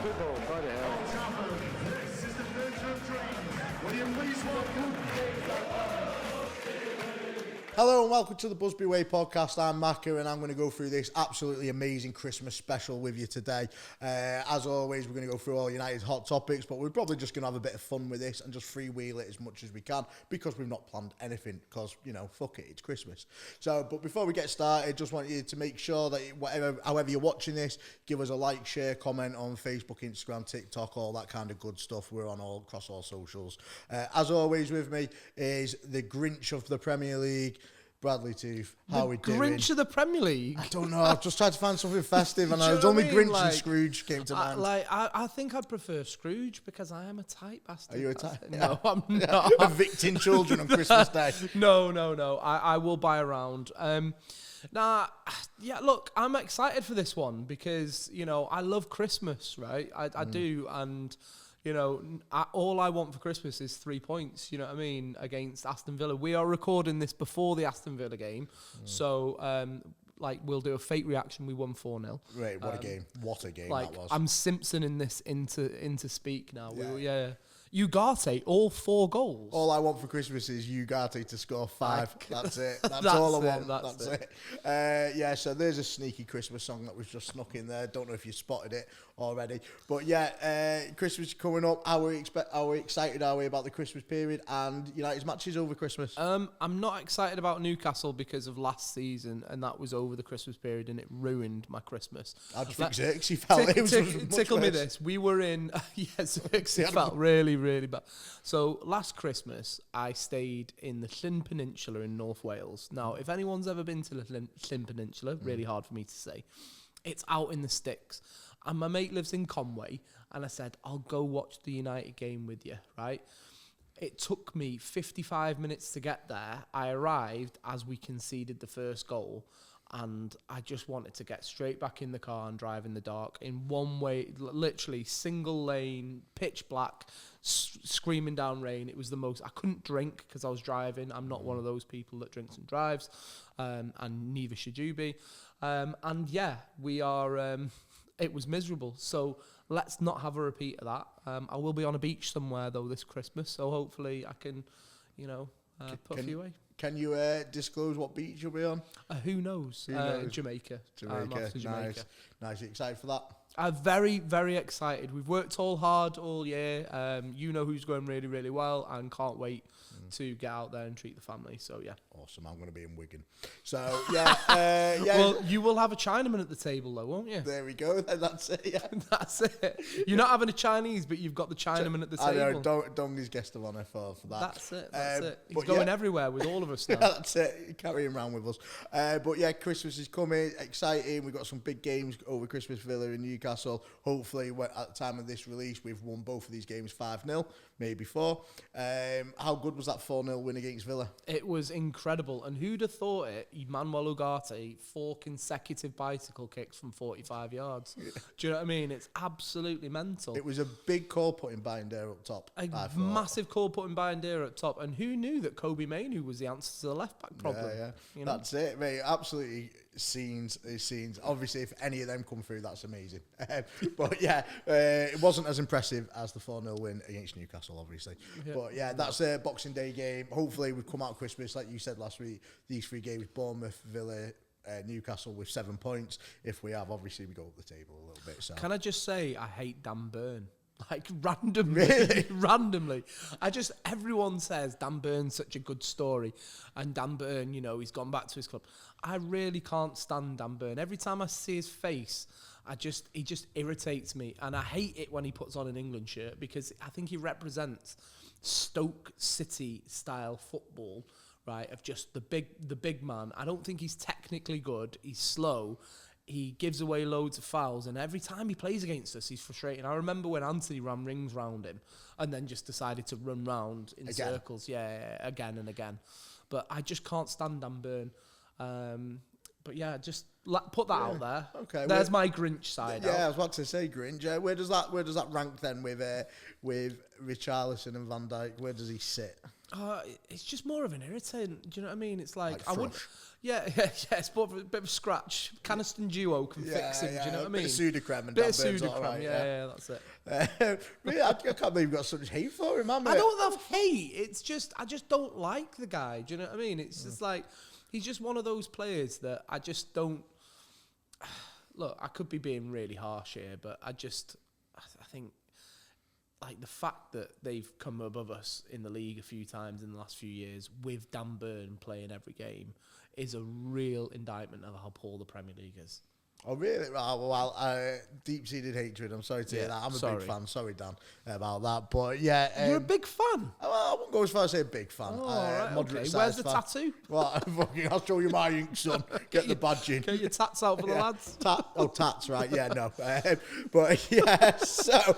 Football, by the hell. This is the future of dreams. Will you please welcome? Hello and welcome to the Busby Way Podcast. I'm Macca and I'm going to go through this absolutely amazing Christmas special with you today. As always, we're going to go through all United's hot topics, but we're probably just going to have a bit of fun with this and just freewheel it as much as we can because we've not planned anything because, you know, fuck it, it's Christmas. So, but before we get started, just want you to make sure that however you're watching this, give us a like, share, comment on Facebook, Instagram, TikTok, all that kind of good stuff. We're on all across all socials. As always with me is the Grinch of the Premier League, Bradley Tooth. How are we doing? Grinch of the Premier League? I don't know. I've just tried to find something festive, and I was only Grinch and Scrooge came to mind. I think I'd prefer Scrooge because I am a tight bastard. Are you a tight? No, I'm not. Evicting children on Christmas Day. No. I will buy around. Look, I'm excited for this one because, you know, I love Christmas, right? I do, and... You know, all I want for Christmas is 3 points, you know what I mean, against Aston Villa. We are recording this before the Aston Villa game, so, we'll do a fake reaction. We won 4-0. Right, what a game. What a game that was. I'm Simpsoning this into speak now. Yeah. Ugarte, all 4 goals. All I want for Christmas is Ugarte to score 5. That's it. That's all I want. That's it. So there's a sneaky Christmas song that was just snuck in there. Don't know if you spotted it already. But yeah, Christmas is coming up. How excited are we about the Christmas period and United's matches over Christmas? I'm not excited about Newcastle because of last season, and that was over the Christmas period, and it ruined my Christmas. I just think Xerxes felt it was tickle much me worse. this. We were in... Xerxes felt really bad. So last Christmas, I stayed in the Llyn Peninsula in North Wales. Now, if anyone's ever been to the Llyn Peninsula, really hard for me to say, it's out in the sticks. And my mate lives in Conway, and I said, I'll go watch the United game with you, right? It took me 55 minutes to get there. I arrived as we conceded the first goal, and I just wanted to get straight back in the car and drive in the dark in one way, literally single lane, pitch black, screaming down rain. It was the most. I couldn't drink because I was driving. I'm not one of those people that drinks and drives, and neither should you be. We are. It was miserable. So let's not have a repeat of that. I will be on a beach somewhere though this Christmas, so hopefully I can, put a few away. Can you disclose what beach you'll be on? Who knows? Jamaica. Jamaica. I'm off to Jamaica. Nice. You excited for that? I'm very, very excited. We've worked all hard all year. You know who's going really, really well, and can't wait to get out there and treat the family. So, yeah. Awesome. I'm going to be in Wigan. So, yeah. Well, you will have a Chinaman at the table, though, won't you? There we go. That's it, yeah. That's it. You're not having a Chinese, but you've got the Chinaman at the table. I know. Dongy's guest of honour for that. That's it. He's going everywhere with all of us now. That's it. Carry him around with us. Christmas is coming. Exciting. We've got some big games over Christmas. Villa and Newcastle. Hopefully, at the time of this release, we've won both of these games 5-0, maybe 4. How good was that 4-0 win against Villa? It was incredible. And who'd have thought it? Emmanuel Ugarte, 4 consecutive bicycle kicks from 45 yards. Yeah. Do you know what I mean? It's absolutely mental. It was a big call putting Bayandera up top. A massive call putting Bayandera up top. And who knew that Kobe Mainoo was the answer to the left-back problem? Yeah. You know? That's it, mate. Absolutely scenes. Obviously, if any of them come through, that's amazing. But yeah, it wasn't as impressive as the 4-0 win against Newcastle, obviously. Yeah. But yeah, that's a Boxing Day game. Hopefully, we've come out of Christmas, like you said last week, these 3 games, Bournemouth, Villa, Newcastle with 7 points. If we have, obviously, we go up the table a little bit. So. Can I just say, I hate Dan Burn. Like, randomly. Everyone says Dan Burn's such a good story. And Dan Burn, he's gone back to his club. I really can't stand Dan Burn. Every time I see his face, he just irritates me. And I hate it when he puts on an England shirt because I think he represents Stoke City style football, right? Of just the big man. I don't think he's technically good. He's slow. He gives away loads of fouls, and every time he plays against us, he's frustrating. I remember when Anthony ran rings round him and then just decided to run round in circles, again and again. But I just can't stand Dan Burn. But yeah, just put that out there. Okay, there's my Grinch side. Yeah, I was about to say Grinch. Where does that rank then with Richarlison and Van Dijk? Where does he sit? It's just more of an irritant. Do you know what I mean? It's like I would, thrush. yeah, it's more of a bit of a scratch. Caniston Duo can fix him. Do you know what I mean? Bit of Sudocrem and Bit of Dan Burn's all Sudocrem, right, yeah, that's it. Really, I can't believe you've got such hate for him, man. I don't have hate. It's just I just don't like the guy. Do you know what I mean? It's just like he's just one of those players that I just don't. Look, I could be being really harsh here, but I think. Like the fact that they've come above us in the league a few times in the last few years with Dan Burn playing every game is a real indictment of how poor the Premier League is. Oh, really? Well, deep-seated hatred. I'm sorry to hear that. I'm a big fan. Sorry, Dan, about that. But, yeah. You're a big fan? I wouldn't go as far as say a big fan. Oh, right, moderate okay. size Where's the fan. tattoo? Well, I'll show you my ink, son. Get the badge in. Get your tats out for the lads. Tats, right. Yeah, no. But, yeah, so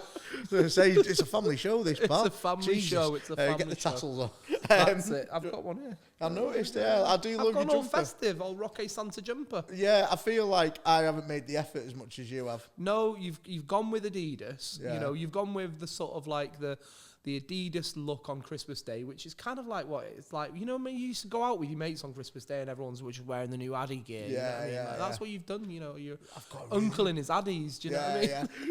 say it's a family show, this, pal. It's a family show. It's a family show. Get the tassels on. That's it. I've got one here. I noticed, yeah. I do love I've your gone all jumper. festive, all Roque Santa jumper. Yeah, I feel like I haven't made the effort as much as you have. No, you've gone with Adidas. Yeah. You know, you've gone with the sort of like the Adidas look on Christmas Day, which is kind of like what it's like. You know, when you used to go out with your mates on Christmas Day and everyone's just wearing the new Addy gear. You know what I mean? Like, that's what you've done. You know, your uncle in his Addies. Do you know what I mean?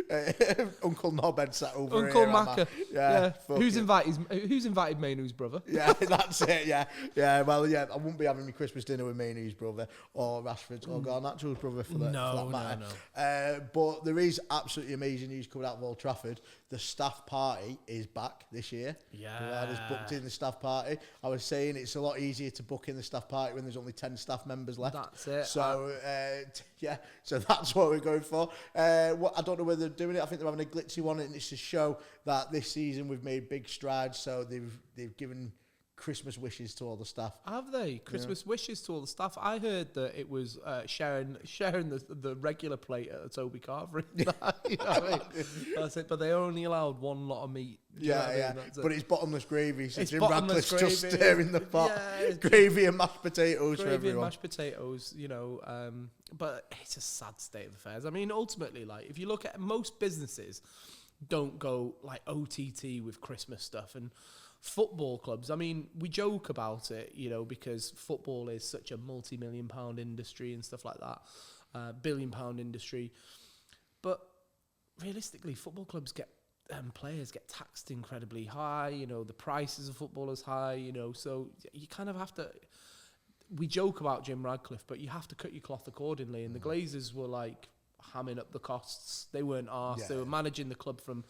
Yeah. Uncle Nobed sat over Uncle here. Macca. Yeah. Who's invited Mainu's brother? Yeah, that's it. Yeah. Well, yeah. I wouldn't be having my Christmas dinner with Mainu's brother or Rashford's or Garnacho's brother for that matter. No. But there is absolutely amazing news coming out of Old Trafford. The staff party is back this year. Yeah. We had us booked in the staff party. I was saying it's a lot easier to book in the staff party when there's only 10 staff members left. That's it. So, so that's what we're going for. I don't know whether they're doing it. I think they're having a glitzy one, and it's to show that this season we've made big strides. So they've given Christmas wishes to all the staff. Have they? Christmas wishes to all the staff. I heard that it was sharing the regular plate at the Toby Carver. You know what I mean? That's it. But they only allowed one lot of meat. Yeah. But it's bottomless gravy. So it's Jim bottomless Ratcliffe's gravy. just stirring the pot. Yeah, gravy and mashed potatoes for gravy everyone. and mashed potatoes, you know. But it's a sad state of affairs. I mean, ultimately, like, if you look at most businesses don't go like OTT with Christmas stuff, and football clubs, I mean, we joke about it, you know, because football is such a multi-million-pound industry and stuff like that, billion-pound industry. But realistically, football clubs players get taxed incredibly high. You know, the prices of football is high. You know, so you kind of have to. We joke about Jim Radcliffe, but you have to cut your cloth accordingly. And the Glazers were like hamming up the costs. They weren't arsed. They were managing the club from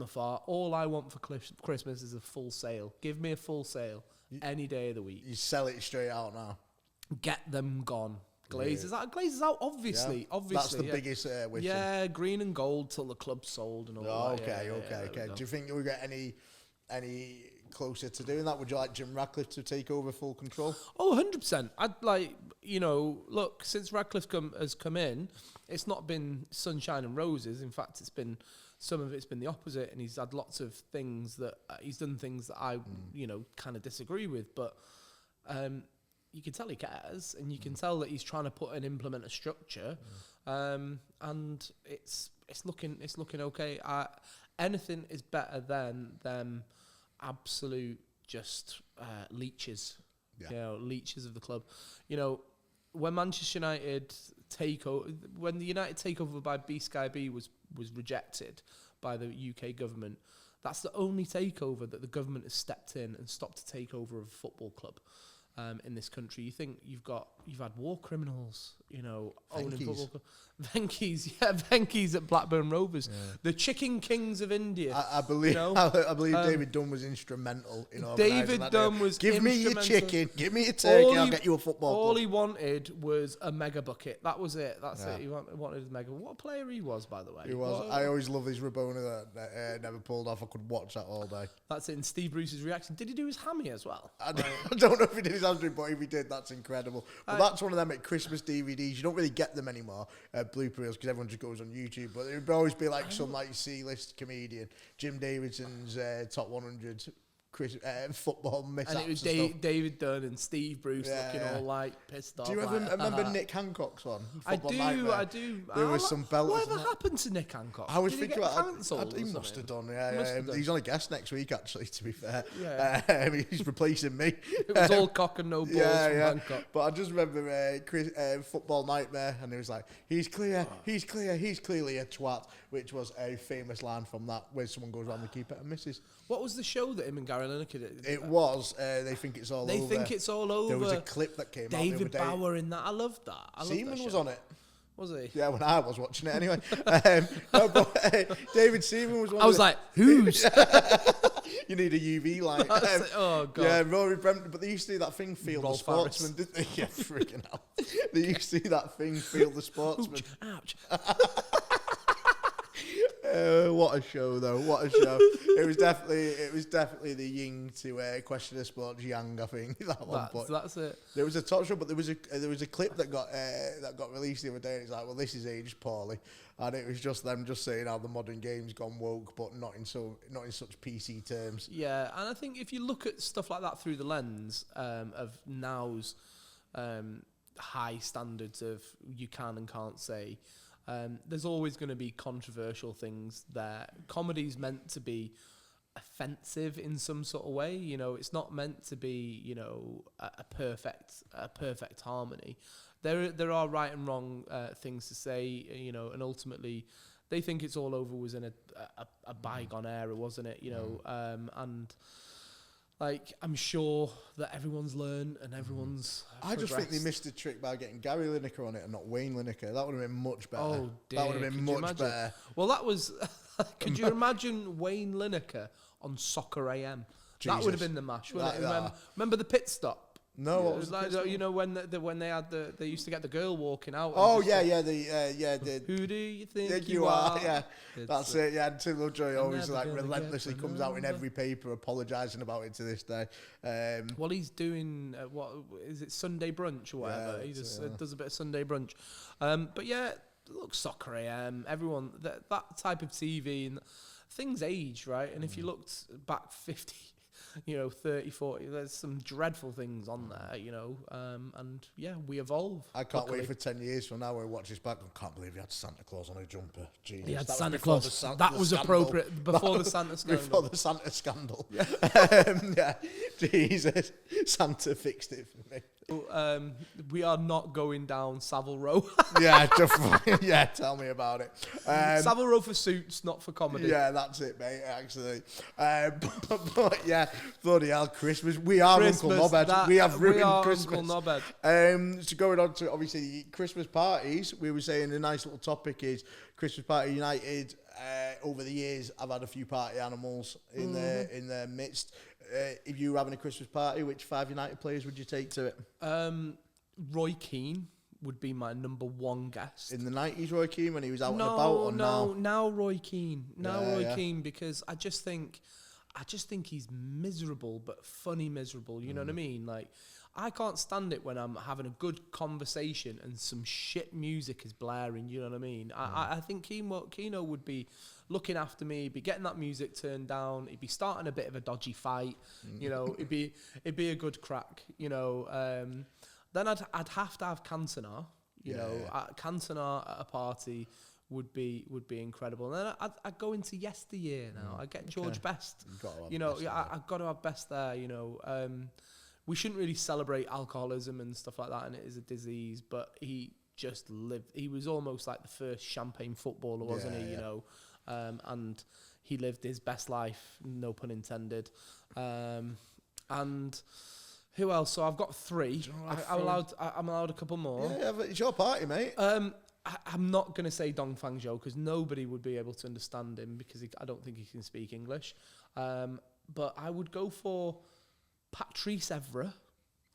afar. All I want for Christmas is a full sale. Give me a full sale any day of the week. You sell it straight out now. Get them gone. Glazers out. Glazers out. Obviously. That's the biggest wish. Yeah, green and gold till the club's sold and all that. Okay. Do you think we get any closer to doing that? Would you like Jim Ratcliffe to take over full control? Oh, 100%. I'd like, you know, look, since Ratcliffe has come in, it's not been sunshine and roses. In fact, some of it's been the opposite, and he's had lots of things that he's done things that I, you know, kind of disagree with. But you can tell he cares, and you can tell that he's trying to put and implement a structure, and it's looking okay. Anything is better than them absolute just leeches, you know, leeches of the club. You know, when Manchester United when the United takeover by B Sky B was rejected by the UK government, that's the only takeover that the government has stepped in and stopped a takeover of a football club in this country. You think you've had war criminals, you know, owning football club. Venky's at Blackburn Rovers, the chicken kings of India. I believe, you know? I believe David Dunn was instrumental in organising David that Dunn deal. was Give me your instrumental. chicken, give me your turkey, I'll get you a football All club. he wanted was a mega bucket. That was it. That's it. He wanted a mega. What a player he was, by the way. He was. I always love his Rabona that never pulled off. I could watch that all day. That's it. And Steve Bruce's reaction. Did he do his hammy as well? I don't know if he did his hamstring, but if he did, that's incredible. But that's one of them at Christmas DVDs. You don't really get them anymore, blooper reels, because everyone just goes on YouTube. But it would always be like some like C-list comedian, Jim Davidson's Top 100 football mishaps. And it was stuff. David Dunn and Steve Bruce looking all like pissed off. Do you remember Nick Hancock's one? I do. There was some belters. Whatever happened to Nick Hancock? I was Did thinking he get about cancelled. he must have done. Yeah. He's on a guest next week, actually. To be fair, he's replacing me. It was all cock and no balls from Hancock. But I just remember Football Nightmare, and he was like, "He's clear, he's clear, he's clearly a twat," which was a famous line from that, where someone goes around the keeper and misses. What was the show that him and Gary Lineker did? It was. They think it's all over. They think it's all over. There was a clip that came out the other David day. Bauer in that. I loved that. Seaman was on it. Was he? Yeah, when I was watching it anyway. David Seaman was one I was like, who's? You need a UV light. Oh, God. Yeah, Rory Bremner. But they used to do that thing, Field the Rolf Sportsman, didn't they? Yeah, freaking hell. They used to do that thing, Field the Sportsman. Ouch. What a show, though! What a show! It was definitely the Ying to Question of Sports Yang, I think. That's it. There was a talk show, but there was a clip that got released the other day. And it's like, well, this is aged poorly, and it was just them just saying how the modern game's gone woke, but not in such PC terms. Yeah, and I think if you look at stuff like that through the lens of now's high standards of you can and can't say. There's always going to be controversial things there. Comedy's meant to be offensive in some sort of way. You know, it's not meant to be, you know, a perfect harmony. There are right and wrong things to say, you know, and ultimately they think it's all over was in a bygone era, wasn't it? You know, and like, I'm sure that everyone's learned and everyone's I just think they missed the trick by getting Gary Lineker on it and not Wayne Lineker. That would have been much better. Oh, dear. That would have been much better. Well, that was... could you imagine Wayne Lineker on Soccer AM? Jesus. That would have been the mash, wouldn't it? Remember the pit stop? No, what was like, you know, when they had they used to get the girl walking out. Oh and who do you think you are? Yeah, that's it. Yeah, and Tim Lovejoy always relentlessly comes out in every paper apologising about it to this day. Well, he's doing what is it, Sunday brunch or whatever? Yeah, he just does a bit of Sunday brunch. But yeah, look, Soccer AM, everyone that type of TV and things age, right? And if you looked back 50. 30, 40, there's some dreadful things on there, and yeah, we evolve. I can't wait for 10 years from now when we watch this back. I can't believe he had Santa Claus on a jumper. Jesus, he had Santa Claus. That was appropriate before the Santa scandal. Before the Santa scandal. Yeah. Jesus. Santa fixed it for me. We are not going down Savile Row. Yeah, tell me about it. Savile Row for suits, not for comedy. Yeah, that's it, mate, actually. But yeah, bloody hell, Christmas. We are Uncle Knobhead. We have ruined Christmas. Uncle Knobhead. So going on to, obviously, Christmas parties, we were saying a nice little topic is Christmas Party United. Over the years, I've had a few party animals in their midst. If you were having a Christmas party, which 5 United players would you take to it? Roy Keane would be my number one guest. In the 90s, Roy Keane, when he was out and about, or now? Now Roy Keane. Roy Keane, because I just think he's miserable, but funny miserable. You know what I mean? Like, I can't stand it when I'm having a good conversation and some shit music is blaring. You know what I mean? I think Keano would be looking after me, be getting that music turned down. He'd be starting a bit of a dodgy fight. You know, it'd be a good crack. You know, then I'd have to have Cantona. You know, Cantona at a party would be incredible. And then I'd go into yesteryear now. I'd get George Best. I've got to have Best there. You know. We shouldn't really celebrate alcoholism and stuff like that, and it is a disease, but he just lived. He was almost like the first champagne footballer, wasn't he? You know, and he lived his best life, no pun intended. And who else? So I've got 3. I'm allowed a couple more. Yeah, it's your party, mate. I'm not going to say Dong Fang Zhou because nobody would be able to understand him because I don't think he can speak English. But I would go for Patrice Evra.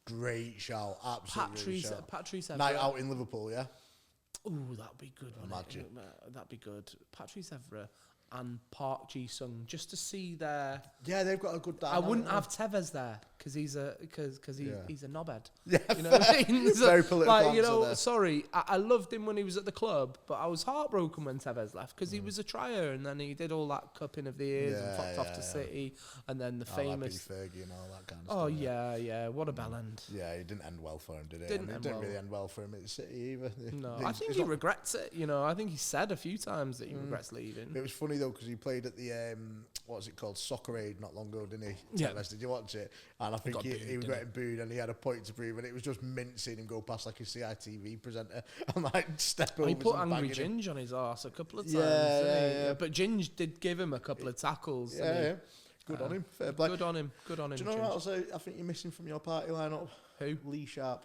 Great shout, absolutely. Patrice Evra. Night out in Liverpool, yeah? Ooh, that'd be good. Imagine. That'd be good. Patrice Evra. and Park Ji-sung just to see their. Yeah, they've got a good dynamic. I wouldn't have Tevez there because he's a knobhead. Yeah, you know what I mean? So, very political. like, you know, sorry, I loved him when he was at the club, but I was heartbroken when Tevez left because he was a trier, and then he did all that cupping of the ears and fucked off to City, and then the famous Fergie and all that kind of Oh stuff. yeah, what a bell end. Yeah, it didn't end well for him, did it? Didn't It didn't really end well for him at City either. No, I think he regrets it. You know, I think he said a few times that he regrets leaving. It was funny though because he played at the what was it called, Soccer Aid not long ago, didn't he? Yeah. Did you watch it? And I think he was getting booed, and he had a point to prove, and it was just mint seeing him go past like a CITV presenter and like step over. He put Angry Ginge on his arse a couple of times. Yeah. But Ginge did give him a couple of tackles. Yeah. Good on him. Fair play. Good on him. Do you know what else I think you're missing from your party lineup? Who? Lee Sharp.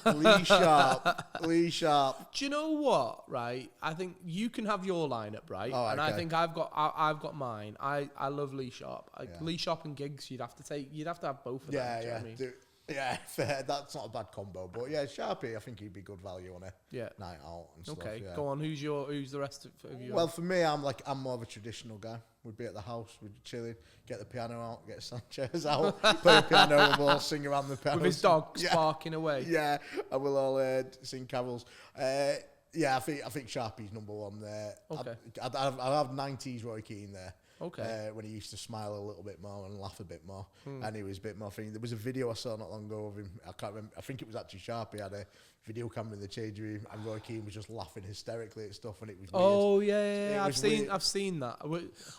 Lee Sharp. Do you know what? Right, I think you can have your lineup, right? Oh, and okay. I think I've got mine. I love Lee Sharp. Lee Sharp and Giggs. You'd have to have both of them. Do you know what I mean? Yeah, fair. That's not a bad combo, but yeah, Sharpie, I think he'd be good value on a night out and stuff. Okay, yeah. Go on. Who's the rest of you? Well, for me, I'm more of a traditional guy. We'd be at the house, we'd be chilling, get the piano out, get Sanchez out, play the piano, and we'll all sing around the piano. With his dog barking away. Yeah, and we'll all sing carols. Yeah, I think Sharpie's number one there. Okay. I'd have 90s Roy Keane there. Okay. When he used to smile a little bit more and laugh a bit more, and he was a bit more funny. There was a video I saw not long ago of him. I can't remember. I think it was actually Sharpie had a video camera in the change room, and Roy Keane was just laughing hysterically at stuff, and it was weird. Oh yeah. I've seen that.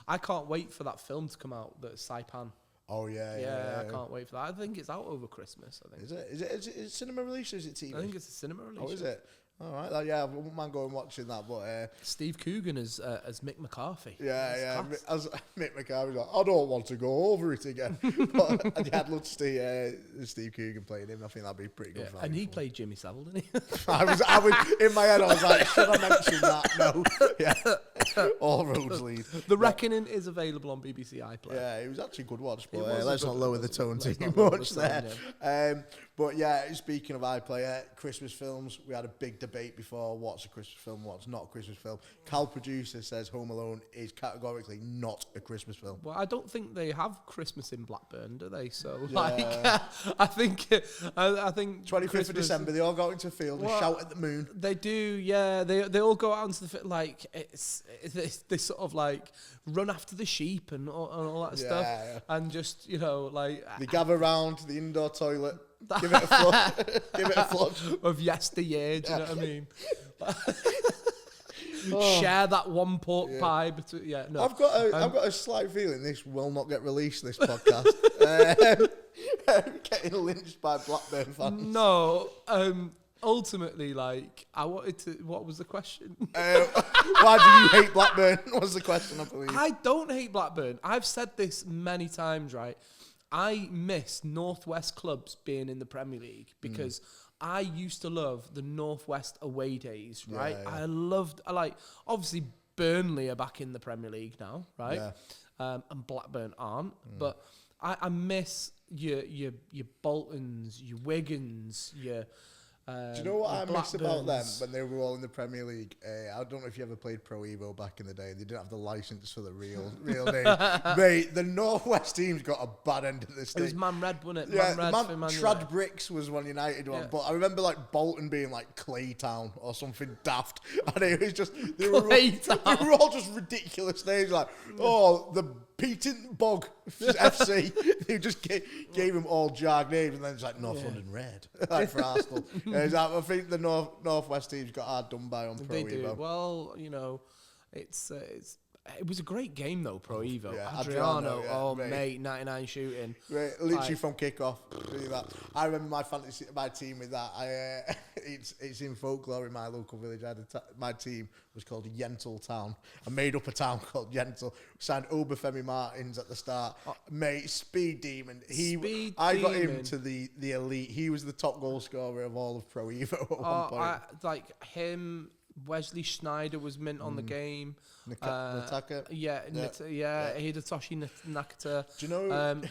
I can't wait for that film to come out. That Saipan. Oh yeah. I can't wait for that. I think it's out over Christmas. I think. Is it cinema release or is it TV? I think it's a cinema release. Oh, is it? All right, yeah, I wouldn't mind going watching that, but Steve Coogan as Mick McCarthy. Yeah. As Mick McCarthy's like, I don't want to go over it again. But I'd love to see Steve Coogan playing him. I think that'd be pretty good. And he played Jimmy Savile, didn't he? I was in my head. I was like, should I mention that? No. Yeah. All roads lead. The Reckoning is available on BBC iPlayer. Yeah, it was actually a good watch, but let's not lower the tone too much there. But yeah, speaking of iPlayer, Christmas films, we had a big debate before what's a Christmas film, what's not a Christmas film. Cal Producer says Home Alone is categorically not a Christmas film. Well, I don't think they have Christmas in Blackburn, do they? So, Yeah. I think 25th of December, they all go into the field and shout at the moon. They do, yeah. They all go out into the field, like, it's this sort of, like, run after the sheep and all that stuff. Yeah. And just, you know, like... They gather round the indoor toilet, give it a flush. Give it a flush. Of yesteryear, do you know what I mean? Share that one pork pie between... Yeah, no. I've got a slight feeling this will not get released, this podcast. Getting lynched by Blackburn fans. No, ultimately, like, I wanted to... What was the question? Why do you hate Blackburn? Was the question, I believe. I don't hate Blackburn. I've said this many times, right? I miss Northwest clubs being in the Premier League because I used to love the Northwest away days, right? Yeah. I like, obviously Burnley are back in the Premier League now, right? Yeah. And Blackburn aren't, but I miss your Boltons, your Wigans, your... Do you know what I miss about them when they were all in the Premier League? I don't know if you ever played Pro Evo back in the day. They didn't have the license for the real name. Mate, the Northwest team's got a bad end of the stick. It was Man Red, wasn't it? Yeah, Man Trad Bricks was one United one, but I remember like Bolton being like Claytown or something daft, and it was just they were all just ridiculous names like the Peaton Bog FC. They just gave him all jag names, and then it's like North London Red, like for Arsenal. I think the Northwest team's got hard done by on Pro They Evo. do. Well, you know, it was a great game though, Pro Evo. Yeah, Adriano, mate, 99 shooting. Right, literally from kickoff. I remember my team with that. It's in folklore in my local village. My team was called Yentl Town. I made up a town called Yentl. Signed Obafemi Martins at the start. Mate, Speed Demon. I got him to the elite. He was the top goal scorer of all of Pro Evo at one point. Like him, Ronaldo. Wesley Sneijder was mint on the game. Nataka. Hidetoshi Nakata. Do you know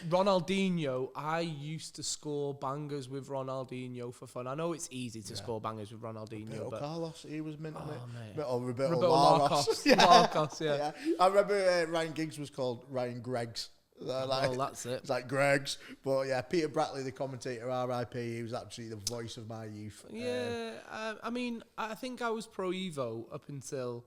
Ronaldinho? I used to score bangers with Ronaldinho for fun. I know it's easy to score bangers with Ronaldinho, Roberto but Carlos, he was mint on it. mate. Or Roberto Roberto Larcos. Larcos, yeah. I remember Ryan Giggs was called Ryan Greggs. That's it. It's like Greggs. But yeah, Peter Brackley, the commentator, R.I.P., he was actually the voice of my youth. Yeah, I mean, I think I was pro Evo up until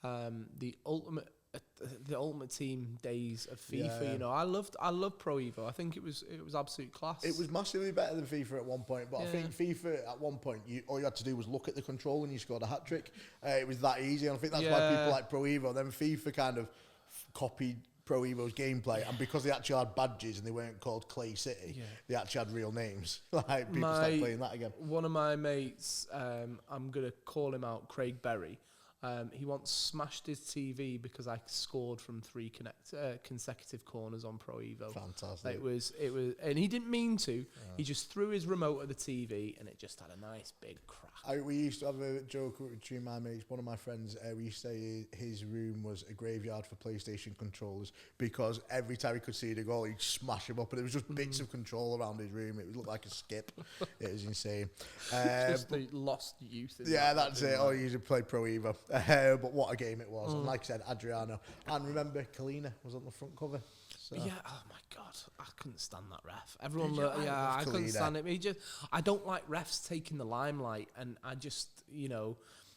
the ultimate team days of FIFA. Yeah. You know, I loved pro Evo. I think it was absolute class. It was massively better than FIFA at one point, but I think FIFA at one point, all you had to do was look at the control and you scored a hat trick. It was that easy, and I think that's why people like Pro Evo. Then FIFA kind of copied Pro Evo's gameplay, and because they actually had badges and they weren't called Clay City, they actually had real names. Like people started playing that again. One of my mates, I'm gonna call him out, Craig Berry. He once smashed his TV because I scored from 3 consecutive corners on Pro Evo. Fantastic. It was, and he didn't mean to. He just threw his remote at the TV, and it just had a nice big crack. We used to have a joke between my mates. One of my friends, we used to say his room was a graveyard for PlayStation controllers because every time he could see the goal, he'd smash him up, and it was just bits of control around his room. It would look like a skip. It was insane. Just the lost youth. That's it. All you used to play Pro Evo. But what a game it was. And like I said, Adriano. And remember, Kalina was on the front cover. So. Yeah, oh my God, I couldn't stand that ref. Everyone, I couldn't stand it. I don't like refs taking the limelight, and I just,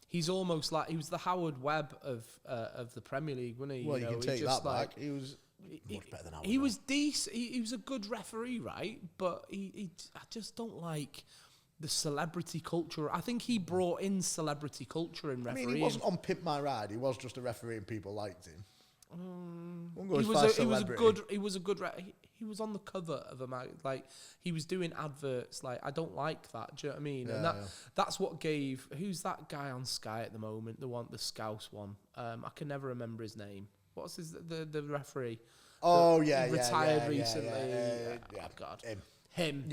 he's almost like he was the Howard Webb of the Premier League, wasn't he? Well, you can take that back. He was much better than Howard. He was decent. He was a good referee, right? But I just don't like the celebrity culture. I think he brought in celebrity culture in refereeing. I mean, he wasn't on Pimp My Ride. He was just a referee, and people liked him. He was a good. He was on the cover of a mag. Like he was doing adverts. Like I don't like that. Do you know what I mean? And that's what gave. Who's that guy on Sky at the moment? The Scouse one. I can never remember his name. What's the referee? Retired recently. Yeah. God. Him.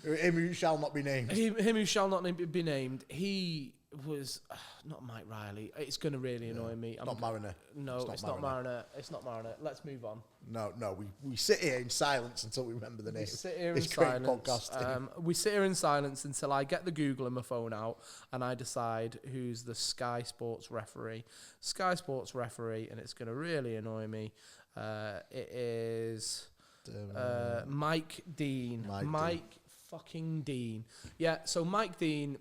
Him who shall not be named. Him who shall not be named. He was not Mike Riley. It's going to really annoy me. Not Mariner. No, it's not Mariner. It's not Mariner. Let's move on. No. We sit here in silence until we remember the name. We sit here in silence. We sit here in silence until I get the Google and my phone out and I decide who's the Sky Sports referee. Sky Sports referee, and it's going to really annoy me. It is Mike Dean. Mike fucking Dean. Yeah, so Mike Dean,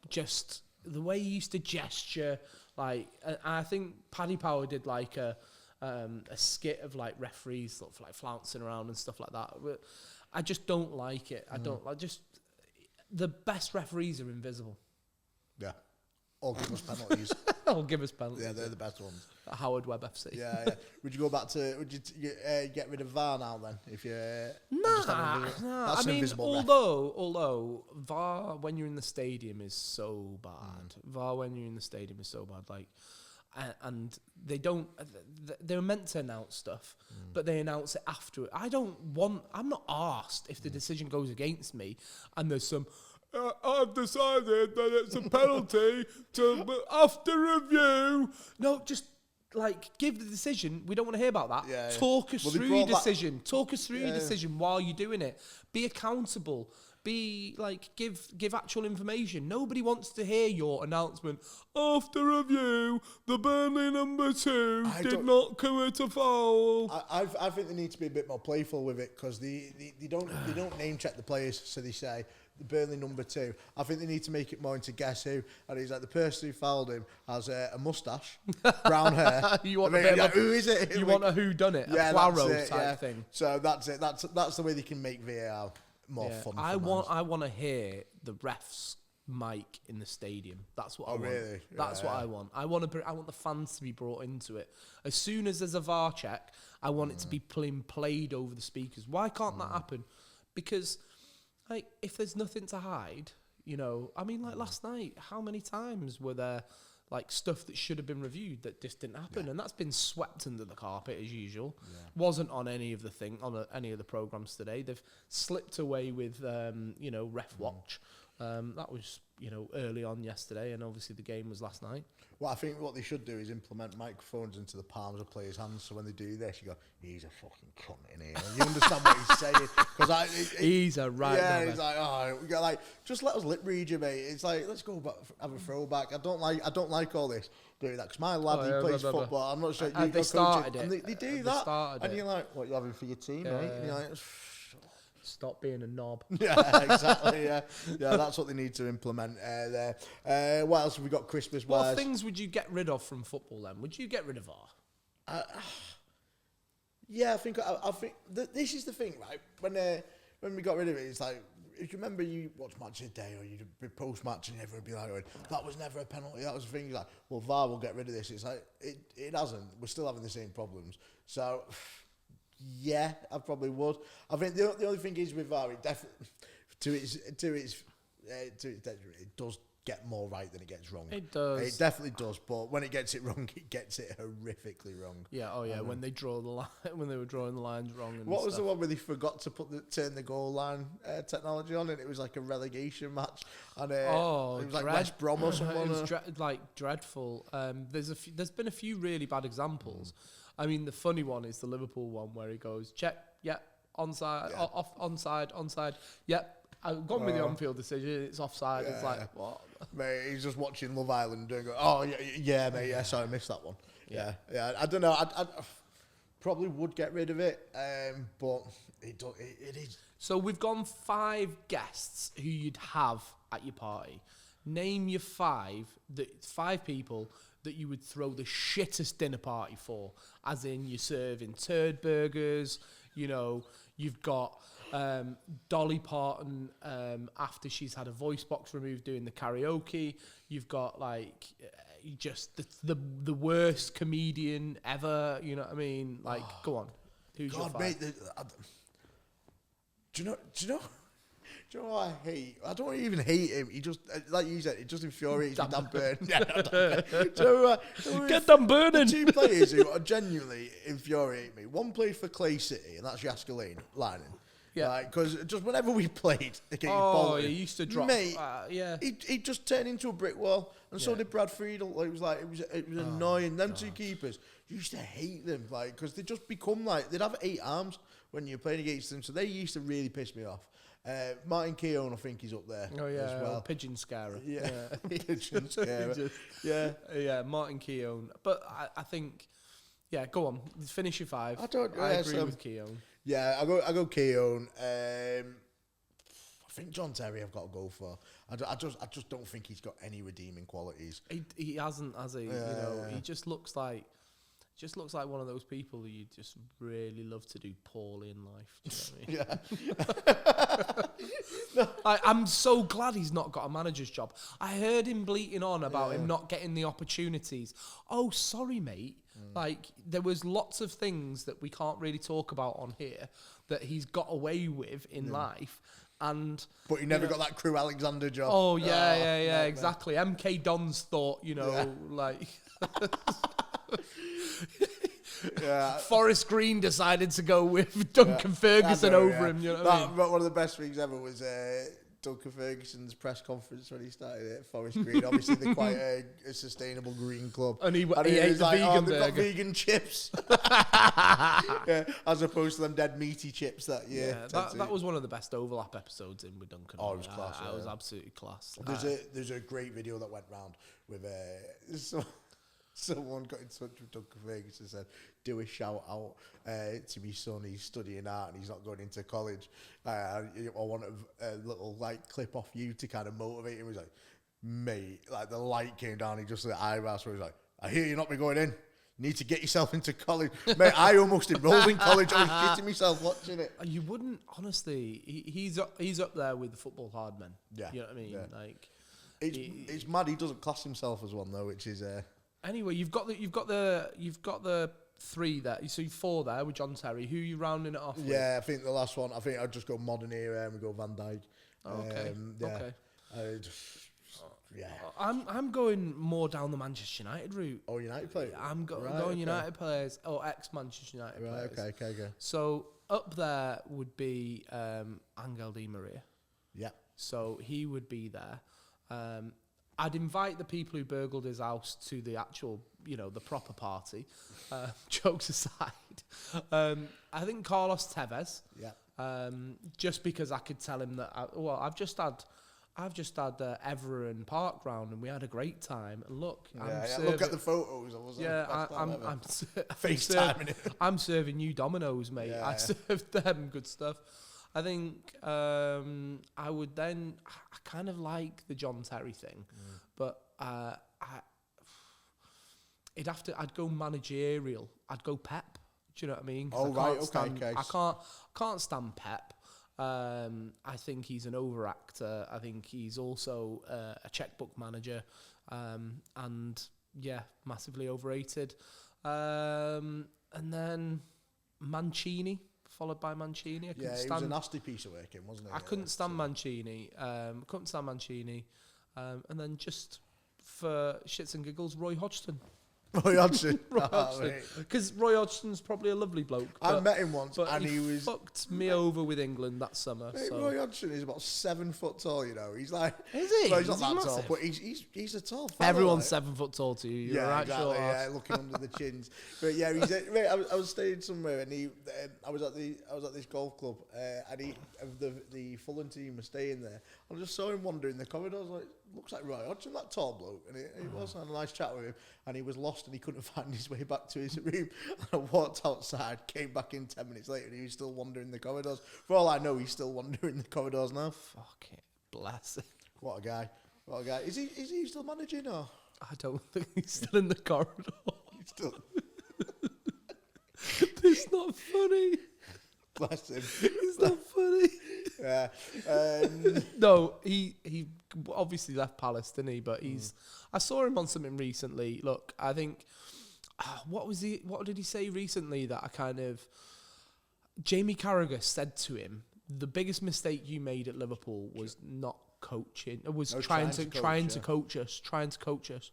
just the way he used to gesture, like, I think Paddy Power did like a skit of like referees sort of like flouncing around and stuff like that. But I just don't like it. I don't like the best referees are invisible. Yeah. Or give us penalties. Or give us penalties. Yeah, they're the best ones. At Howard Webb FC. Yeah. Would you go back to? Would you get rid of VAR now then? If you nah. That's I mean, invisible. although VAR when you're in the stadium is so bad. VAR when you're in the stadium is so bad. Like, and they don't. They're meant to announce stuff, but they announce it after. I'm not arsed if the decision goes against me, and there's some. I've decided that it's a penalty after review. No, just like give the decision. We don't want to hear about that. Yeah. Talk us through your decision. Talk us through your decision while you're doing it. Be accountable. Be like give actual information. Nobody wants to hear your announcement. After review, the Burnley number 2 did not commit a foul. I think they need to be a bit more playful with it because they don't name check the players, so they say. The Burnley number 2. I think they need to make it more into guess who. And he's like, the person who fouled him has a moustache, brown hair. Who is it? You want a who done it? A Poirot type thing. So that's it. That's the way they can make VAR more fun. I want to hear the ref's mic in the stadium. That's what I want. Really? That's what I want. I want the fans to be brought into it. As soon as there's a VAR check, I want it to be played over the speakers. Why can't that happen? Because like, if there's nothing to hide, I mean, like last night, how many times were there like stuff that should have been reviewed that just didn't happen, and that's been swept under the carpet as usual. Wasn't on any of the any of the programs today. They've slipped away with Ref Watch. That was early on yesterday, and obviously the game was last night. Well, I think what they should do is implement microphones into the palms of players' hands, so when they do this, you go, he's a fucking cunt in here. You understand what he's saying? Because he's a right. Yeah, he's like, oh, we got just let us lip read you, mate. It's like, let's go back, have a throwback. I don't like all this doing that because my lad he plays football. I'm not sure. And they started it. And they do that, and you're like, what you having for your team, mate? And you're like, stop being a knob. Yeah, exactly. Yeah, that's what they need to implement there. What else have we got Christmas wise? What things would you get rid of from football then? Would you get rid of VAR? Yeah, I think this is the thing, right? When we got rid of it, it's like, if you remember, you watch Match of the Day or you'd be post match and everyone would be like, that was never a penalty. That was the thing. You're like, well, VAR will get rid of this. It's like it hasn't. We're still having the same problems. So. Yeah, I probably would. I think the only thing is with VAR, it definitely it does get more right than it gets wrong. It does. It definitely does. But when it gets it wrong, it gets it horrifically wrong. Yeah. Oh yeah. When they draw the line, when they were drawing the lines wrong. And what was the one where they forgot to turn the goal line technology on, and it was like a relegation match, and it was like West Brom or something. It was dreadful. There's been a few really bad examples. I mean, the funny one is the Liverpool one where he goes, check, onside, off, onside, I've gone with the on-field decision, it's offside. It's like, what? Mate, he's just watching Love Island and going, oh, yeah, mate, yeah, sorry, I missed that one. Yeah, I don't know, I probably would get rid of it, but it is. So we've gone 5 guests who you'd have at your party. Name your 5 people that you would throw the shittest dinner party for, as in you're serving turd burgers, you've got Dolly Parton after she's had a voice box removed doing the karaoke, you've got just the worst comedian ever, you know what I mean? Go on, who's your 5? Mate, do you know what I hate? I don't even hate him. He just, like you said, it just infuriates me. Dan Burn. Get Dan Burning. 2 players who are genuinely infuriate me. One played for Clay City, and that's Jasker Lining. Yeah. Because just whenever we played against Bolton, he used to drop. Mate, he just turned into a brick wall, and so did Brad Friedel. It was annoying. Them 2 keepers, you used to hate them, because they just become they'd have 8 arms when you're playing against them. So they used to really piss me off. Martin Keown, I think he's up there. Oh yeah, as well. Pigeon Scarer. Yeah, Pigeon Scarer. Yeah, Martin Keown. But I think, go on, finish your 5. I agree with Keown. Yeah, I go Keown. I think John Terry I've got to go for. I just don't think he's got any redeeming qualities. He hasn't, has he? He just looks like one of those people who you just really love to do poorly in life. Do you know what I mean? I'm so glad he's not got a manager's job. I heard him bleating on about him not getting the opportunities. Oh, sorry, mate. There was lots of things that we can't really talk about on here that he's got away with in life. But he never got that Crew Alexander job. Oh, yeah, exactly. MK Dons thought, Forest Green decided to go with Duncan Ferguson over him. You know what I mean? One of the best things ever was Duncan Ferguson's press conference when he started at Forest Green. Obviously, they're quite a sustainable green club. And he ate the vegan burger. They've got vegan chips. As opposed to them dead meaty chips that year. Yeah, that was one of the best overlap episodes in with Duncan. Oh, it was class. It was absolutely class. There's a great video that went round with someone got in touch with Duncan Ferguson and said, do a shout out to my son, he's studying art and he's not going into college. I want a little clip off you to kind of motivate him. He was like, mate, the light came down, he just the eyebrows where he was like, I hear you're not be going in. You need to get yourself into college. Mate, I almost enrolled in college. I was shitting myself watching it. You wouldn't, honestly, he's up there with the football hard men. Yeah. You know what I mean? Yeah. It's mad he doesn't class himself as one though, which is Anyway, you've got the 3 there. So 4 there with John Terry. Who are you rounding it off with? Yeah, I think the last one. I think I'd just go modern era and we go Van Dijk. Okay. Okay. I'm going more down the Manchester United route. Oh, United players. I'm going United players. Oh, ex-Manchester United players. Okay. So up there would be Angel Di Maria. Yeah. So he would be there. I'd invite the people who burgled his house to the actual, the proper party. Jokes aside, I think Carlos Tevez. Yeah. Just because I could tell him that. I've just had Everton Park round and we had a great time. And look, look at the photos. I'm serving you Domino's, mate. I served them good stuff. I think I would then. I kind of like the John Terry thing, but I'd go managerial. I'd go Pep. Do you know what I mean? I can't stand Pep. I think he's an overactor. I think he's also a checkbook manager, and massively overrated. And then Mancini. Followed by Mancini. He was a nasty piece of work, wasn't he? I couldn't stand Mancini. And then just for shits and giggles, Roy Hodgson. Roy Hodgson. Because Roy Hodgson's probably a lovely bloke. I met him once and he fucked me over with England that summer. Mate, Roy Hodgson is about 7 foot tall, He's like... Is he? Well, he's not that tall, but he's a tall fella. Everyone's 7 foot tall to you. You're right, exactly, looking under the chins. But yeah, mate, I was staying somewhere and I was at this golf club and the Fulham team was staying there. I just saw him wander in the corridors like, looks like Roy Hodgson, that tall bloke. And he was having a nice chat with him and he was lost and he couldn't find his way back to his room. And I walked outside, came back in 10 minutes later and he was still wandering the corridors. For all I know, he's still wandering the corridors now. Fuck it. Bless him. What a guy. Is he still managing or? I don't think he's still in the corridor. He's still... It's not funny. Bless him. It's not funny. Yeah. No, he obviously left Palace, didn't he? But I saw him on something recently. Look, I think what did he say recently that I kind of Jamie Carragher said to him, the biggest mistake you made at Liverpool was not coaching. It was trying to coach us,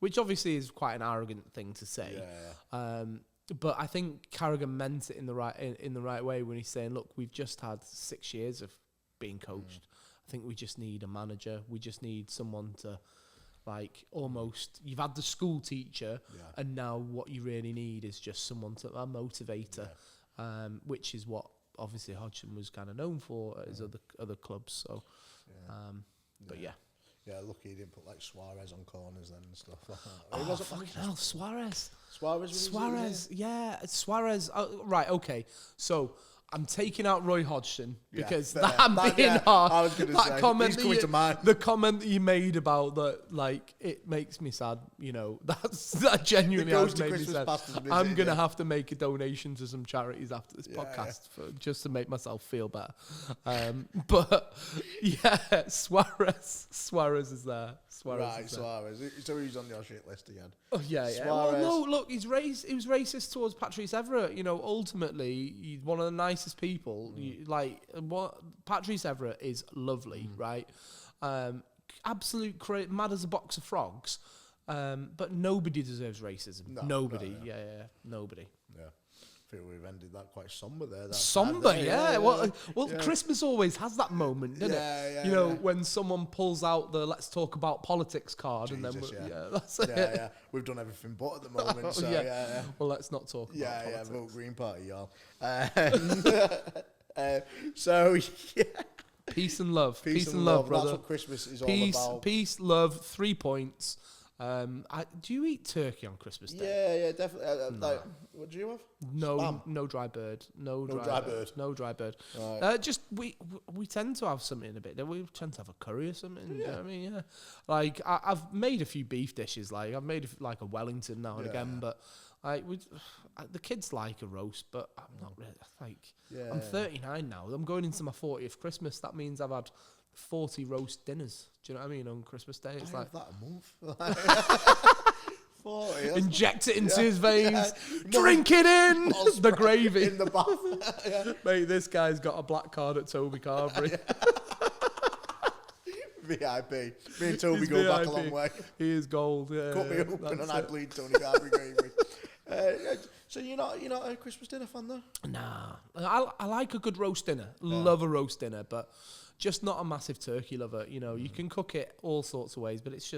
which obviously is quite an arrogant thing to say. Yeah. But I think Carragher meant it in the right way when he's saying, look, we've just had 6 years of being coached. I think we just need a manager. We just need someone to, like, almost, you've had the school teacher, and now what you really need is just someone to, a motivator, which is what obviously Hodgson was kind of known for at his other clubs. So, but yeah. Yeah, lucky he didn't put like Suarez on corners then and stuff like that. Oh, fucking hell, Suarez. Suarez. Yeah, Suarez. Oh, right, okay. So I'm taking out Roy Hodgson because I'm being hard. I was going to say, comment he's coming to mind. The comment that you made about that, like, it makes me sad. That genuinely has made me sad. I'm going to have to make a donation to some charities after this podcast just to make myself feel better. But yeah, Suarez is there. Suarez. So he's on your shit list again. Oh yeah. Well, no, look, he was racist towards Patrice Evra. Ultimately, he's one of the nicest people. Patrice Evra is lovely, right? Absolute mad as a box of frogs. But nobody deserves racism. Nobody. No. Yeah, nobody. Yeah. I feel we've ended that quite somber there. Somber, yeah. Well, Christmas always has that moment, doesn't it? When someone pulls out the "let's talk about politics" card, and then that's it. Yeah. We've done everything but at the moment. So yeah. Well, let's not talk about politics. Vote Green Party, y'all. So yeah. Peace and love. Peace and love, brother. That's what Christmas is all about. Peace, love, 3 points. Do you eat turkey on Christmas Day? Yeah, definitely. What do you have? No dry bird. No dry bird. Right. Just we tend to have something a bit. We tend to have a curry or something. Yeah. You know what I mean, yeah. Like I've made a few beef dishes. Like I've made like a Wellington now and again, but the kids like a roast, but I'm not really like. Yeah. I'm 39 now. I'm going into my 40th Christmas. That means I've had 40 roast dinners. Do you know what I mean? On Christmas Day, it's like that a month. 40. Inject it into his veins. Drink it in the gravy in the bath. Mate, this guy's got a black card at Toby Carberry. VIP. Me and Toby go back a long way. He is gold. Yeah, Cut me open and I bleed Tony Carberry gravy. So you're not a Christmas dinner fan though? Nah, I like a good roast dinner. Love a roast dinner, but just not a massive turkey lover. You know, you can cook it all sorts of ways, but it's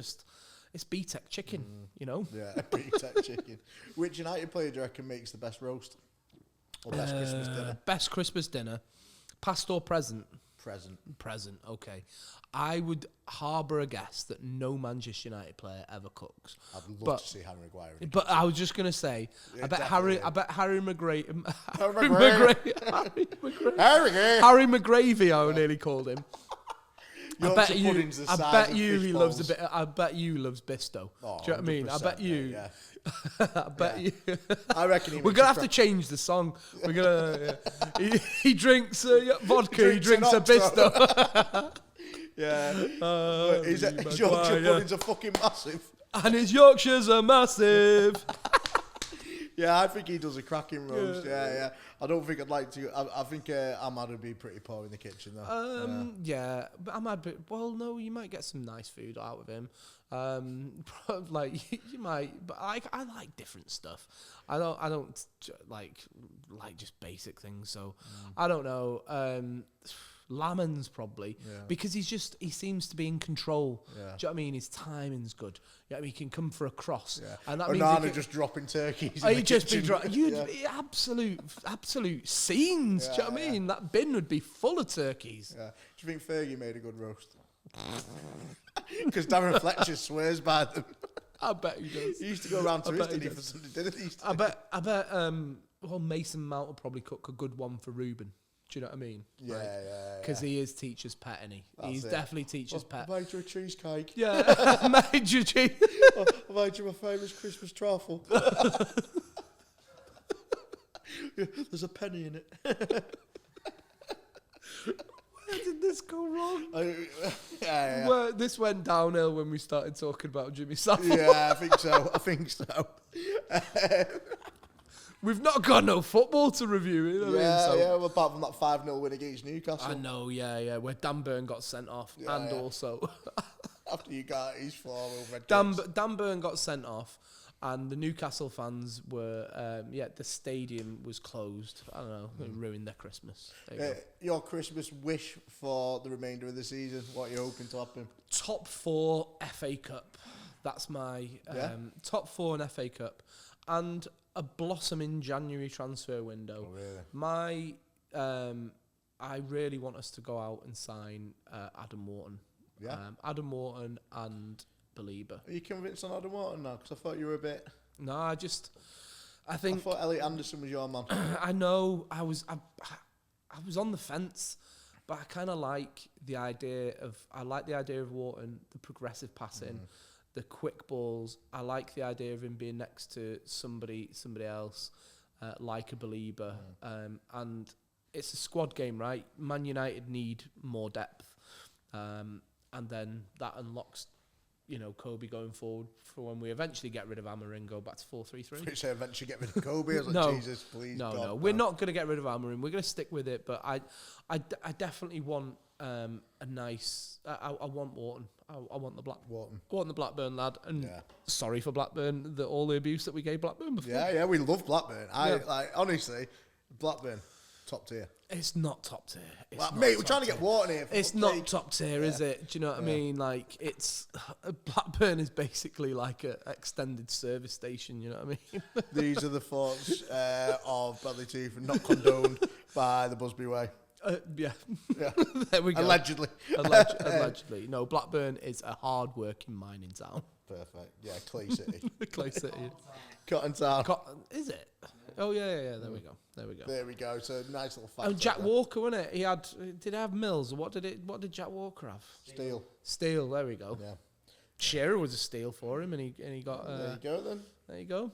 BTEC chicken. You know. Yeah, BTEC chicken. Which United player do you reckon makes the best roast or best Christmas dinner? Best Christmas dinner, past or present? Present. Okay. I would harbour a guess that no Manchester United player ever cooks. I'd love to see Harry Maguire. But I was just going to say, Yeah, I bet Harry McGravy, I nearly called him. I bet you he loves a bit. I bet you loves Bisto. Oh, do you know what I mean? I bet you. Yeah. I bet you. I reckon we're gonna have to change the song. We're gonna. He drinks vodka. He drinks a Bisto. Yeah. His Yorkshire puddings are fucking massive. And his Yorkshires are massive. Yeah, I think he does a cracking roast. Yeah. I don't think I'd like to. I think Ahmad would be pretty poor in the kitchen though. Yeah, but Ahmad. Well, no, you might get some nice food out of him. Like you might, but I like different stuff. I don't like just basic things. So I don't know. Lamon's probably because he seems to be in control. Yeah. Do you know what I mean? His timing's good. Yeah, I mean, he can come for a cross, and that means just dropping turkeys. He'd just be absolute scenes. Do you know what I mean? That bin would be full of turkeys. Yeah. Do you think Fergie made a good roast? Because Darren Fletcher swears by them. I bet he does. He used to go around to Italy for Sunday dinner. I bet. Well, Mason Mount will probably cook a good one for Ruben. Do you know what I mean? Yeah. Because he is teacher's pet, isn't he? He's definitely teacher's pet. I made you a cheesecake. Yeah, I made you cheese. I made you my famous Christmas truffle. There's a penny in it. Where did this go wrong? Yeah. This went downhill when we started talking about Jimmy Savile. Yeah, I think so. We've not got no football to review. You know well, apart from that 5-0 win against Newcastle. I know, where Dan Burn got sent off, also after you got his 4-0 red Dan Burn got sent off, and the Newcastle fans were, the stadium was closed. I don't know, it ruined their Christmas. Your Christmas wish for the remainder of the season, what are you hoping to happen? Top 4 FA Cup. That's my top 4 in FA Cup. And a blossoming January transfer window. Oh, really? I really want us to go out and sign Adam Wharton. Yeah. Adam Wharton and Belieber. Are you convinced on Adam Wharton now? Because I thought you were a bit. No, I thought Elliot Anderson was your man. I know. I was on the fence, but I kind of like the idea of. I like the idea of Wharton, the progressive passing. The quick balls. I like the idea of him being next to somebody else, like a Belieber. And it's a squad game, right? Man United need more depth. And then that unlocks, Kobe going forward for when we eventually get rid of Amarin and go back to 4-3-3. Which eventually get rid of Kobe. I was like, Jesus, please. No. We're not going to get rid of Amarin. We're going to stick with it. But I definitely want a nice. I want Wharton. I want the Wharton, the Blackburn lad. And sorry for Blackburn, all the abuse that we gave Blackburn before. Yeah, we love Blackburn. Honestly, Blackburn, top tier. It's not top tier. Mate, we're trying to get Wharton here. It's not top tier, is it? Do you know what I mean? Like, it's Blackburn is basically like an extended service station. You know what I mean? These are the thoughts of Bradley Tooth, not condoned by the Busby Way. Yeah. There we go. Allegedly. Allegedly. No, Blackburn is a hard-working mining town. Perfect. Yeah, Clay City. Clay City. Cotton Town. Is it? Oh, yeah. There we go. So, nice little fact. Oh, Jack Walker, wasn't it? Did he have Mills? Or what did Jack Walker have? Steel, there we go. Yeah. Shearer was a steal for him, and he got... there you go, then. There you go.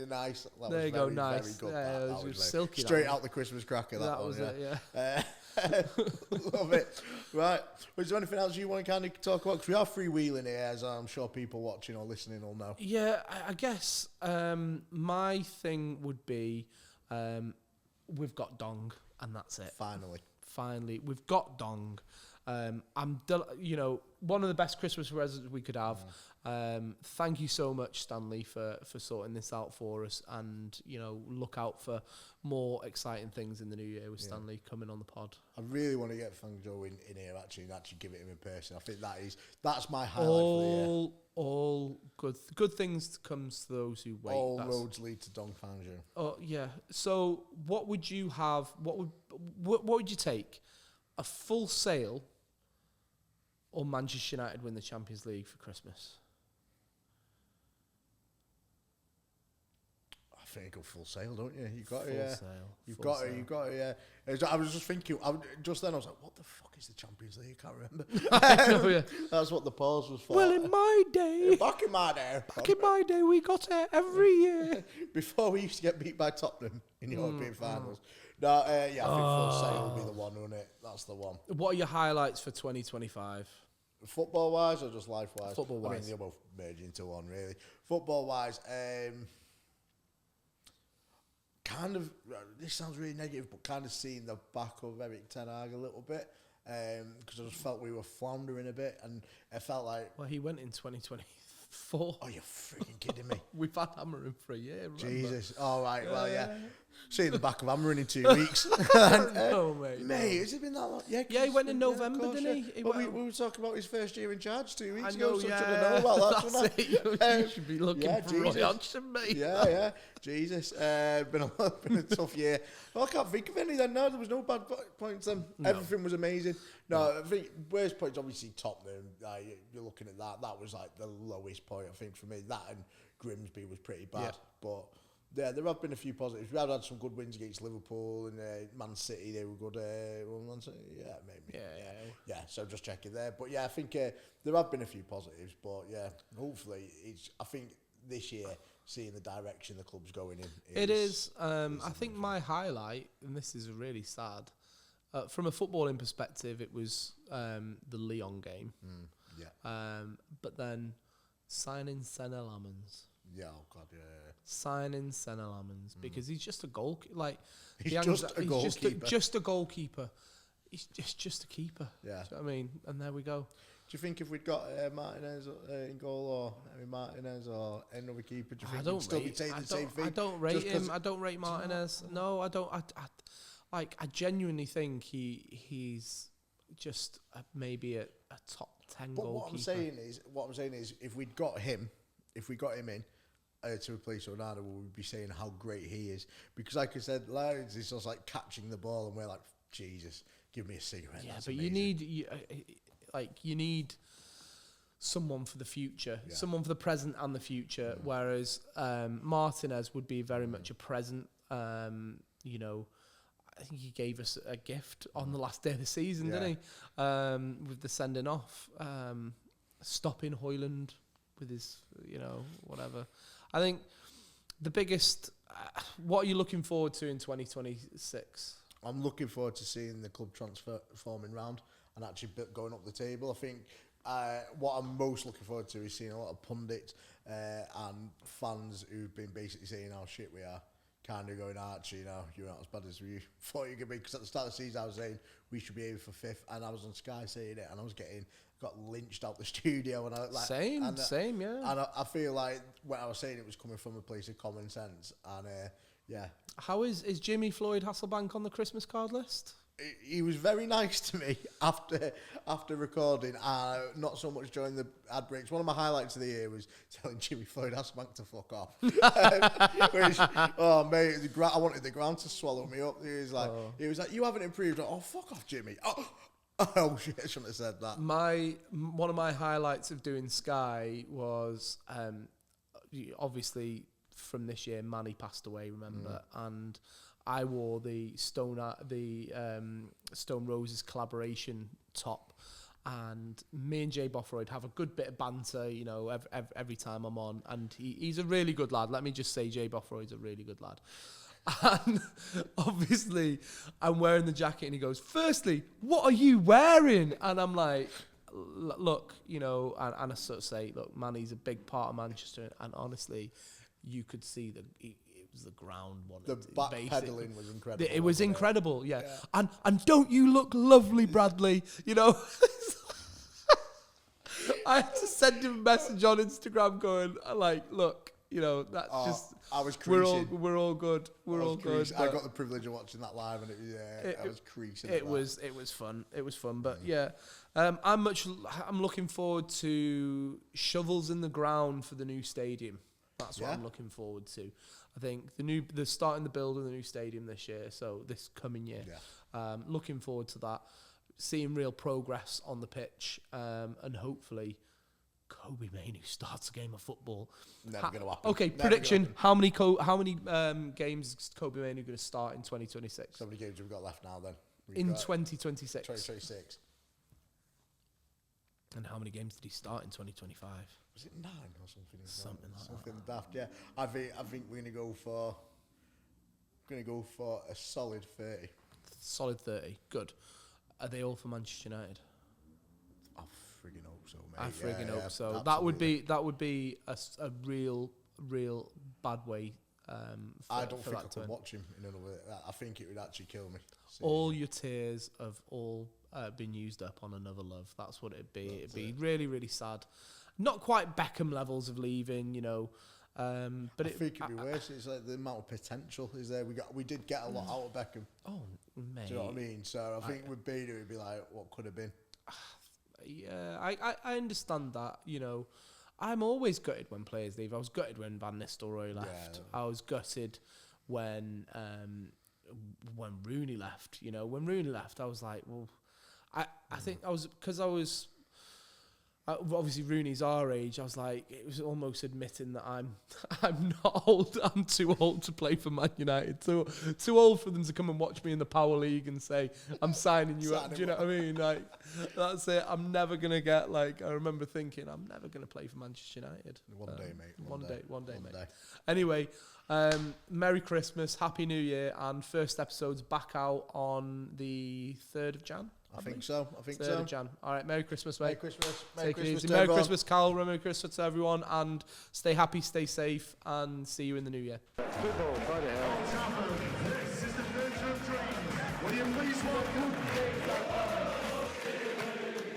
Nice. There you go, nice. Very good. Yeah, it was silky. Straight out the Christmas cracker, that was one, it, yeah. Love it. Right. Is there anything else you want to kind of talk about? Because we are freewheeling here, as I'm sure people watching or listening will know. Yeah, I guess my thing would be we've got Dong, and that's it. Finally, we've got Dong. One of the best Christmas presents we could have. Thank you so much, Stanley, for sorting this out for us, and look out for more exciting things in the new year with Stanley coming on the pod. I really want to get Fangzhou in here and actually give it him in person. I think that's my highlight for the year. All good things comes to those who wait. All roads lead to Dong Fangzhou. Oh yeah. So what would you have? What would you take? A full sale or Manchester United win the Champions League for Christmas? I think go full sale, don't you? You got full to, sale. You've got to, yeah. I was just thinking, just then I was like, what the fuck is the Champions League? I can't remember. I know, yeah. That's what the pause was for. Well, in my day, back in my day, we got it every year. Before we used to get beat by Tottenham in the European finals. No, I think full sale would be the one, wouldn't it? That's the one. What are your highlights for 2025? Football-wise or just life-wise? Football-wise. I mean, they'll both merge into one, really. Football-wise, kind of, this sounds really negative, but kind of seeing the back of Erik ten Hag a little bit, because I just felt we were floundering a bit, and it felt like... Well, he went in 2024. Oh, you're freaking kidding me. We've had Hammering for a year, remember? Jesus. All right, well, yeah. Seeing the back of Hammering in 2 weeks. No, mate. Mate, has it been that long? Yeah, he went in November, didn't he? Well, we were talking about his first year in charge 2 weeks I know, ago, so yeah. I should have known about that. That's it. You should be looking for Roy Hodgson, mate. Yeah. Jesus. Been a tough year. Well, I can't think of any then. No, there was no bad points then. No. Everything was amazing. No, I think worst points, obviously Tottenham. You're looking at that. That was like the lowest point, I think, for me. That and Grimsby was pretty bad. Yeah. But yeah, there have been a few positives. We have had some good wins against Liverpool and Man City. They were good. Man City? Yeah, maybe. Yeah, so just checking there. But yeah, I think there have been a few positives. But yeah, hopefully, I think this year, seeing the direction the club's going in. It is. I think my highlight, and this is really sad, from a footballing perspective, it was the Lyon game. But then signing Senna Lamens. Yeah, oh God, yeah. Signing Senna Lamens because he's just a goalkeeper. Like he's just a goalkeeper. Just a goalkeeper. He's just a keeper. Yeah. Do you know what I mean? And there we go. Do you think if we'd got Martinez in goal or Martinez or another keeper, do you think he'd still be saying the same thing? I don't rate him. I don't rate Martinez. No, I don't. I genuinely think he's just maybe a top 10 goalkeeper. What I'm saying is, if we got him in to replace Ronaldo, we would be saying how great he is. Because, like I said, Larry's is just like catching the ball, and we're like, Jesus, give me a cigarette. Yeah, that's but amazing. you need someone for the future, someone for the present and the future. Whereas Martinez would be very much a present. I think he gave us a gift on the last day of the season, didn't he? With the sending off, stopping Højlund with his, whatever. I think the biggest. What are you looking forward to in 2026? I'm looking forward to seeing the club transforming round and actually going up the table. I think what I'm most looking forward to is seeing a lot of pundits and fans who've been basically saying how shit we are, kind of going, Archie, you're not as bad as we thought you could be. Because at the start of the season, I was saying we should be aiming for 5th, and I was on Sky saying it, and I was got lynched out the studio. And I same, yeah. And I feel like when I was saying it was coming from a place of common sense, and yeah. How is Jimmy Floyd Hasselbank on the Christmas card list? He was very nice to me after recording, not so much during the ad breaks. One of my highlights of the year was telling Jimmy Floyd Hasselbank to fuck off. Which, oh mate, I wanted the ground to swallow me up. He was like, you haven't improved. Oh, fuck off, Jimmy. Oh shit, I shouldn't have said that. One of my highlights of doing Sky was obviously from this year, Manny passed away, remember, and I wore the Stone Roses collaboration top, and me and Jay Bothroyd have a good bit of banter, every time I'm on, and he's a really good lad. Let me just say, Jay Bothroyd's a really good lad. And obviously, I'm wearing the jacket, and he goes, "Firstly, what are you wearing?" And I'm like, "Look, and I sort of say, look, Manny's a big part of Manchester, and honestly, you could see the ground wanted. The backpedaling was incredible. It was incredible, yeah. And don't you look lovely, Bradley? You know, I had to send him a message on Instagram going, like, look, you know, that's just. I was creasing. We're all good. We're all good. I got the privilege of watching that live, and I was creasing. It was fun. It was fun, but yeah, I'm looking forward to shovels in the ground for the new stadium. That's what I'm looking forward to. I think they're starting the build of the new stadium this year, so this coming year. Yeah. Looking forward to that, seeing real progress on the pitch, and hopefully Kobe Mainoo starts a game of football. Never going to happen. Okay, prediction: how many games is Kobe Mainoo going to start in 2026? How many games have we got left now then? In 2026. 2026. And how many games did he start in 2025? Was it 9 or something? Something like something daft. Yeah, I think we're gonna go for a solid 30. Solid 30. Good. Are they all for Manchester United? I friggin' hope so, mate. I friggin' hope so. Absolutely. That would be a real bad way. I don't think I could watch him in another. I think it would actually kill me. All your tears have all been used up on another love. That's what it'd be. It'd be really, really sad. Not quite Beckham levels of leaving, you know. But I think it'd be worse. It's like the amount of potential is there. We did get a lot out of Beckham. Oh, mate. Do you know what I mean? So I think with Beano, it'd be like, what could have been? Yeah, I understand that, you know. I'm always gutted when players leave. I was gutted when Van Nistelrooy left. Yeah. I was gutted when Rooney left. You know, when Rooney left, I was like, well, I think I was, because I was, obviously Rooney's our age. I was like, it was almost admitting that I'm not old. I'm too old to play for Man United. Too old for them to come and watch me in the Power League and say, I'm signing you up. Do you know what I mean? Like, that's it. I'm never gonna get, like, I remember thinking, I'm never gonna play for Manchester United. One day, mate. One day, mate. Anyway, Merry Christmas, Happy New Year, and first episode's back out on the 3rd of Jan. I think so. 3rd of Jan. All right, Merry Christmas, mate. Merry Christmas. Take it easy. Merry Christmas, Carl. Merry Christmas to everyone, and stay happy, stay safe, and see you in the new year. Football, by the hell. This is the future of dreams. Will you please welcome